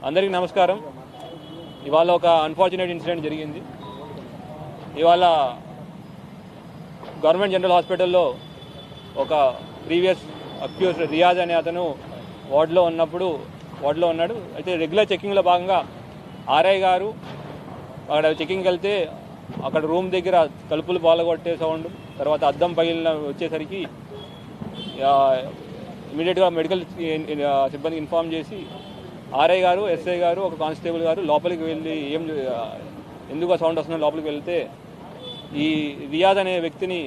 అందరికీ నమస్కారం. ఇవాళ ఒక అన్ఫార్చునేట్ ఇన్సిడెంట్ జరిగింది. ఇవాళ గవర్నమెంట్ జనరల్ హాస్పిటల్లో ఒక ప్రీవియస్ అక్యూజ్డ్ రియాజ్ అనే అతను వార్డులో ఉన్నాడు. అయితే రెగ్యులర్ చెకింగ్లో భాగంగా ఆర్ఐ గారు అక్కడ చెకింగ్కి వెళ్తే అక్కడ రూమ్ దగ్గర తలుపులు బాలగొట్టే సౌండ్, తర్వాత అద్దం పగిలిన వచ్చేసరికి ఇమీడియట్గా మెడికల్ సిబ్బందికి ఇన్ఫామ్ చేసి ఆర్ఐ గారు, ఎస్ఐ గారు, ఒక కానిస్టేబుల్ గారు లోపలికి వెళ్ళి ఎందుకు సౌండ్ వస్తుందో లోపలికి వెళ్తే ఈ రియాజ్ అనే వ్యక్తిని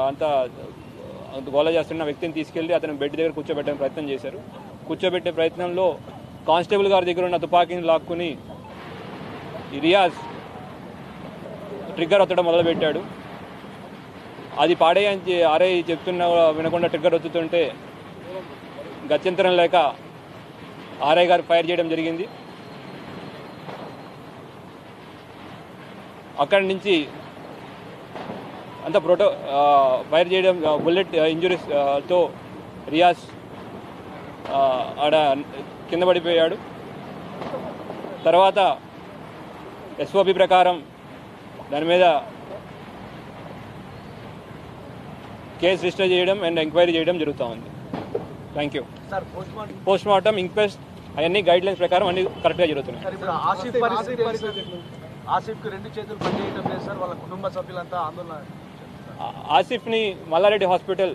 అంత గోల చేస్తున్న వ్యక్తిని తీసుకెళ్ళి అతను బెడ్ దగ్గర కూర్చోబెట్టడానికి ప్రయత్నం చేశారు. కూర్చోబెట్టే ప్రయత్నంలో కానిస్టేబుల్ గారి దగ్గర ఉన్న తుపాకీని లాక్కుని ఈ రియాజ్ ట్రిగ్గర్ ఒత్తడం మొదలుపెట్టాడు. అది పాడేయని ఆర్ఐ చెప్తున్నా వినకుండా ట్రిగ్గర్ ఒత్తుతుంటే గత్యంతరం లేక ఆర్ఐ గారు ఫైర్ చేయడం జరిగింది. అక్కడి నుంచి అంత ఫైర్ చేయడం బుల్లెట్ ఇంజురీస్తో రియాజ్ ఆడ కింద పడిపోయాడు. తర్వాత ఎస్ఓపి ప్రకారం దాని మీద కేసు రిజిస్టర్ చేయడం అండ్ ఎంక్వైరీ చేయడం జరుగుతూ ఉంది. Thank you. Post mortem, inquest అవన్నీ గైడ్ లైన్స్ ప్రకారం అన్ని కరెక్ట్గా జరుగుతున్నాయి. ఆసిఫ్ని మల్లారెడ్డి హాస్పిటల్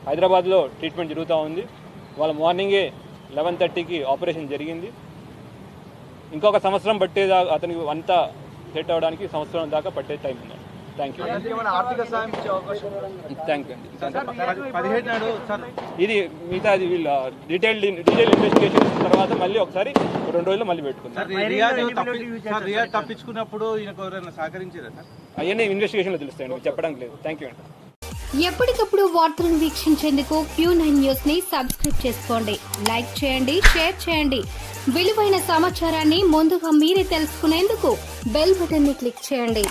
హైదరాబాద్లో ట్రీట్మెంట్ జరుగుతూ ఉంది. వాళ్ళ మార్నింగే 11:30కి ఆపరేషన్ జరిగింది. ఇంకొక సంవత్సరం పట్టేదా అతనికి అంతా సెట్ అవ్వడానికి సంవత్సరం దాకా పట్టే టైం ఉంది. Thank you. ఇది మిగతా వీళ్ళ డీటెయిల్ ఇన్వెస్టిగేషన్ తర్వాత మళ్ళీ ఒకసారి 2 రోజులు మళ్ళీ పెట్టుకుంటాం. తప్పించుకున్నప్పుడు అవన్నీ ఇన్వెస్టిగేషన్లో తెలుస్తాయండి, చెప్పడానికి లేదు. థ్యాంక్ యూ అండి. ఎప్పటికప్పుడు వార్తలను వీక్షించేందుకు Q9 న్యూస్ ని సబ్స్క్రైబ్ చేసుకోండి, లైక్ చేయండి, షేర్ చేయండి. విలువైన సమాచారాన్ని ముందుగా మీరే తెలుసుకునేందుకు బెల్ బటన్ ని క్లిక్ చేయండి.